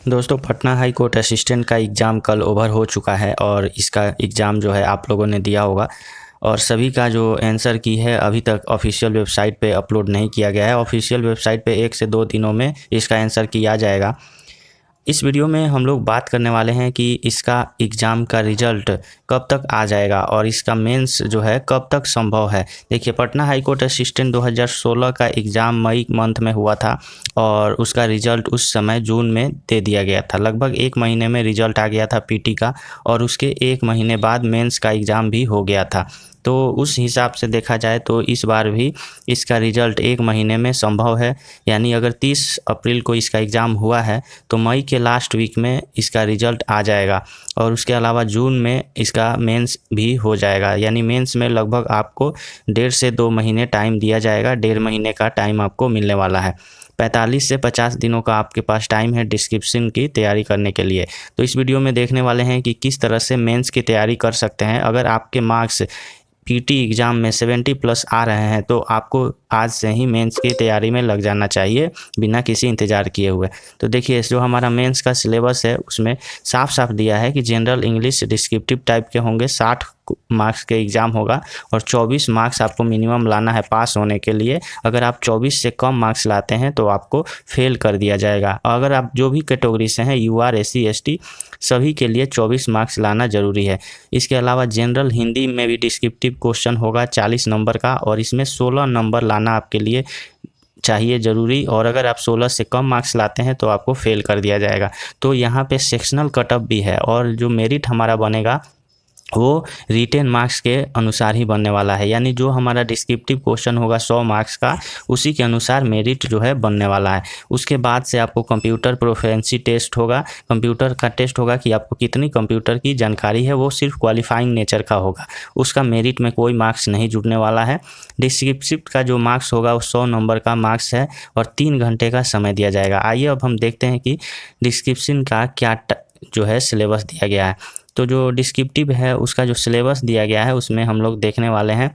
दोस्तों Patna high court assistant का exam कल ओवर हो चुका है और इसका एग्ज़ाम जो है आप लोगों ने दिया होगा और सभी का जो आंसर की है अभी तक ऑफिशियल वेबसाइट पे अपलोड नहीं किया गया है। ऑफिशियल वेबसाइट पे 1 से 2 दिनों में इसका आंसर किया जाएगा। इस वीडियो में हम लोग बात करने वाले हैं कि इसका एग्ज़ाम का रिज़ल्ट कब तक आ जाएगा और इसका मेंस जो है कब तक संभव है। देखिए, पटना हाई कोर्ट असिस्टेंट 2016 का एग्ज़ाम मई मंथ में हुआ था और उसका रिज़ल्ट उस समय जून में दे दिया गया था। लगभग 1 महीने में रिज़ल्ट आ गया था पीटी का और उसके 1 महीने बाद मेंस का एग्ज़ाम भी हो गया था। तो उस हिसाब से देखा जाए तो इस बार भी इसका रिज़ल्ट 1 महीने में संभव है। यानी अगर 30 अप्रैल को इसका एग्ज़ाम हुआ है तो मई के लास्ट वीक में इसका रिज़ल्ट आ जाएगा और उसके अलावा जून में इसका मेंस भी हो जाएगा। यानी मेंस में लगभग आपको 1.5 से 2 महीने टाइम दिया जाएगा। 1.5 महीने का टाइम आपको मिलने वाला है। 45 से 50 दिनों का आपके पास टाइम है डिस्क्रिप्शन की तैयारी करने के लिए। तो इस वीडियो में देखने वाले हैं कि किस तरह से मेंस की तैयारी कर सकते हैं। अगर आपके मार्क्स पीटी एग्ज़ाम में 70 प्लस आ रहे हैं तो आपको आज से ही मेंस की तैयारी में लग जाना चाहिए बिना किसी इंतज़ार किए हुए। तो देखिए, जो हमारा मेंस का सिलेबस है उसमें साफ साफ दिया है कि जनरल इंग्लिश डिस्क्रिप्टिव टाइप के होंगे, 60 मार्क्स के एग्ज़ाम होगा और 24 मार्क्स आपको मिनिमम लाना है पास होने के लिए। अगर आप 24 से कम मार्क्स लाते हैं तो आपको फेल कर दिया जाएगा। अगर आप जो भी कैटेगरी से हैं, यूआर, एससी, एसटी, सभी के लिए 24 मार्क्स लाना ज़रूरी है। इसके अलावा जनरल हिंदी में भी डिस्क्रिप्टिव क्वेश्चन होगा 40 नंबर का और इसमें 16 नंबर लाना आपके लिए चाहिए ज़रूरी। और अगर आप 16 से कम मार्क्स लाते हैं तो आपको फेल कर दिया जाएगा। तो यहाँ पे सेक्शनल कटअप भी है और जो मेरिट हमारा बनेगा वो रिटेन मार्क्स के अनुसार ही बनने वाला है। यानी जो हमारा डिस्क्रिप्टिव क्वेश्चन होगा 100 मार्क्स का, उसी के अनुसार मेरिट जो है बनने वाला है। उसके बाद से आपको कंप्यूटर प्रोफिशिएंसी टेस्ट होगा। कंप्यूटर का टेस्ट होगा कि आपको कितनी कंप्यूटर की जानकारी है, वो सिर्फ क्वालिफाइंग नेचर का होगा। उसका मेरिट में कोई मार्क्स नहीं जुड़ने वाला है। डिस्क्रिप्टिव का जो मार्क्स होगा वो 100 नंबर का मार्क्स है और 3 घंटे का समय दिया जाएगा। आइए अब हम देखते हैं कि डिस्क्रिप्शन का क्या जो है सिलेबस दिया गया है। तो जो डिस्क्रिप्टिव है उसका जो सिलेबस दिया गया है उसमें हम लोग देखने वाले हैं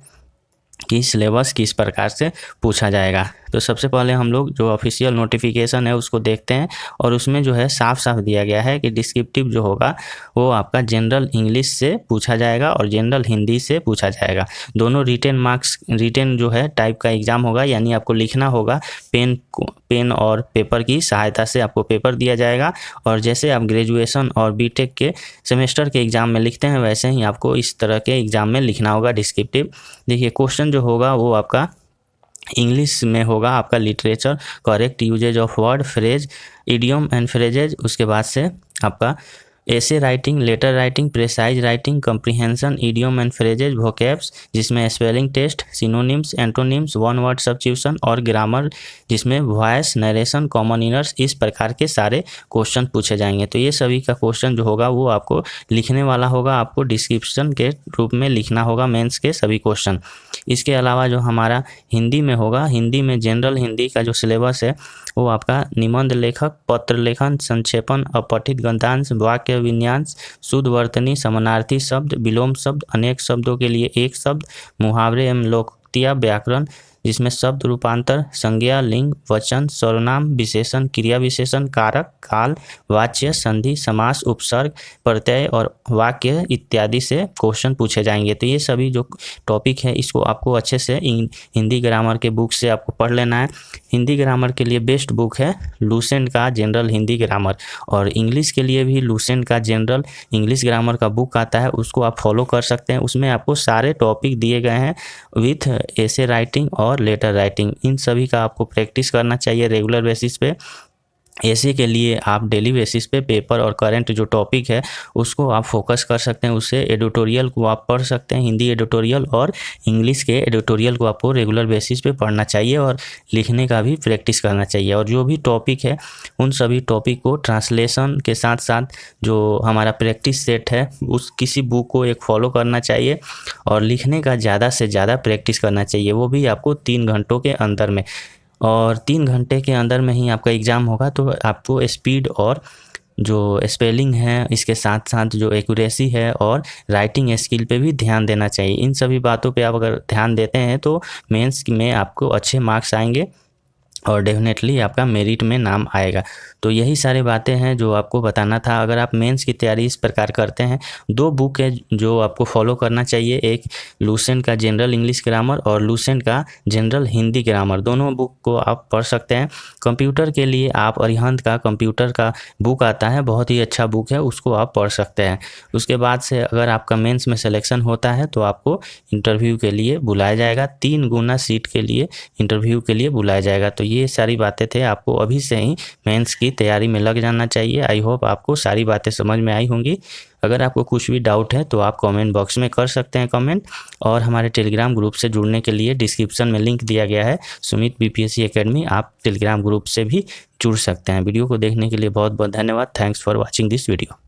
कि सिलेबस किस प्रकार से पूछा जाएगा। तो सबसे पहले हम लोग जो ऑफिशियल नोटिफिकेशन है उसको देखते हैं और उसमें जो है साफ साफ दिया गया है कि डिस्क्रिप्टिव जो होगा वो आपका जनरल इंग्लिश से पूछा जाएगा और जनरल हिंदी से पूछा जाएगा। दोनों रिटेन जो है टाइप का एग्ज़ाम होगा। यानी आपको लिखना होगा, पेन और पेपर की सहायता से आपको पेपर दिया जाएगा और जैसे आप ग्रेजुएशन और बीटेक के सेमेस्टर के एग्ज़ाम में लिखते हैं वैसे ही आपको इस तरह के एग्ज़ाम में लिखना होगा डिस्क्रिप्टिव। देखिए, क्वेश्चन जो होगा वो आपका इंग्लिश में होगा, आपका literature, correct usage of word, phrase, idiom and phrases. उसके बाद से आपका ऐसे writing, letter writing, precise writing, comprehension, idiom and phrases, vocabs जिसमें spelling test, synonyms, antonyms, one word substitution और ग्रामर जिसमें वॉइस, नरेशन, कॉमन इनर्स, इस प्रकार के सारे क्वेश्चन पूछे जाएंगे। तो ये सभी का क्वेश्चन जो होगा वो आपको लिखने वाला होगा, आपको डिस्क्रिप्शन के रूप में लिखना होगा मेंस के सभी क्वेश्चन। इसके अलावा जो हमारा हिंदी में होगा, हिंदी में जनरल हिंदी का जो सिलेबस है वो आपका निबंध लेखक, पत्र लेखन, संक्षेपण, अपठित गद्यांश, वाक्य विन्यास, शुद्ध वर्तनी, समानार्थी शब्द, विलोम शब्द, अनेक शब्दों के लिए एक शब्द, मुहावरे एवं लोकोक्तियाँ, व्याकरण जिसमें शब्द रूपांतर, संज्ञा, लिंग, वचन, सर्वनाम, विशेषण, क्रिया विशेषण, कारक, काल, वाच्य, संधि, समास, उपसर्ग, प्रत्यय और वाक्य इत्यादि से क्वेश्चन पूछे जाएंगे। तो ये सभी जो टॉपिक है इसको आपको अच्छे से हिंदी ग्रामर के बुक से आपको पढ़ लेना है। हिंदी ग्रामर के लिए बेस्ट बुक है लूसेंट का जनरल हिंदी ग्रामर और इंग्लिश के लिए भी लूसेंट का जनरल इंग्लिश ग्रामर का बुक आता है, उसको आप फॉलो कर सकते हैं। उसमें आपको सारे टॉपिक दिए गए हैं विथ ऐसे राइटिंग और लेटर राइटिंग। इन सभी का आपको प्रैक्टिस करना चाहिए रेगुलर बेसिस पे। ऐसे के लिए आप डेली बेसिस पे पेपर और करंट जो टॉपिक है उसको आप फोकस कर सकते हैं। उससे एडिटोरियल को आप पढ़ सकते हैं, हिंदी एडिटोरियल और इंग्लिश के एडिटोरियल को आपको रेगुलर बेसिस पे पढ़ना चाहिए और लिखने का भी प्रैक्टिस करना चाहिए। और जो भी टॉपिक है उन सभी टॉपिक को ट्रांसलेशन के साथ साथ जो हमारा प्रैक्टिस सेट है उस किसी बुक को एक फॉलो करना चाहिए और लिखने का ज़्यादा से ज़्यादा प्रैक्टिस करना चाहिए, वो भी आपको 3 घंटों के अंदर में। और 3 घंटे के अंदर में ही आपका एग्ज़ाम होगा तो आपको स्पीड और जो स्पेलिंग है इसके साथ साथ जो एक्यूरेसी है और राइटिंग स्किल पे भी ध्यान देना चाहिए। इन सभी बातों पे आप अगर ध्यान देते हैं तो मेंस में आपको अच्छे मार्क्स आएंगे और डेफिनेटली आपका मेरिट में नाम आएगा। तो यही सारी बातें हैं जो आपको बताना था। अगर आप मेंस की तैयारी इस प्रकार करते हैं, 2 बुक है जो आपको फॉलो करना चाहिए, एक लुसेंट का जनरल इंग्लिश ग्रामर और लुसेंट का जनरल हिंदी ग्रामर, दोनों बुक को आप पढ़ सकते हैं। कंप्यूटर के लिए आप अरिहंत का कंप्यूटर का बुक आता है, बहुत ही अच्छा बुक है, उसको आप पढ़ सकते हैं। उसके बाद से अगर आपका मेंस में सिलेक्शन होता है तो आपको इंटरव्यू के लिए बुलाया जाएगा, 3 गुना सीट के लिए इंटरव्यू के लिए बुलाया जाएगा। तो ये सारी बातें थे, आपको अभी से ही मेंस की तैयारी में लग जाना चाहिए। आई होप आपको सारी बातें समझ में आई होंगी। अगर आपको कुछ भी डाउट है तो आप कमेंट बॉक्स में कर सकते हैं कमेंट, और हमारे टेलीग्राम ग्रुप से जुड़ने के लिए डिस्क्रिप्शन में लिंक दिया गया है, सुमित बीपीएससी एकेडमी, आप टेलीग्राम ग्रुप से भी जुड़ सकते हैं। वीडियो को देखने के लिए बहुत बहुत धन्यवाद। Thanks for watching this video.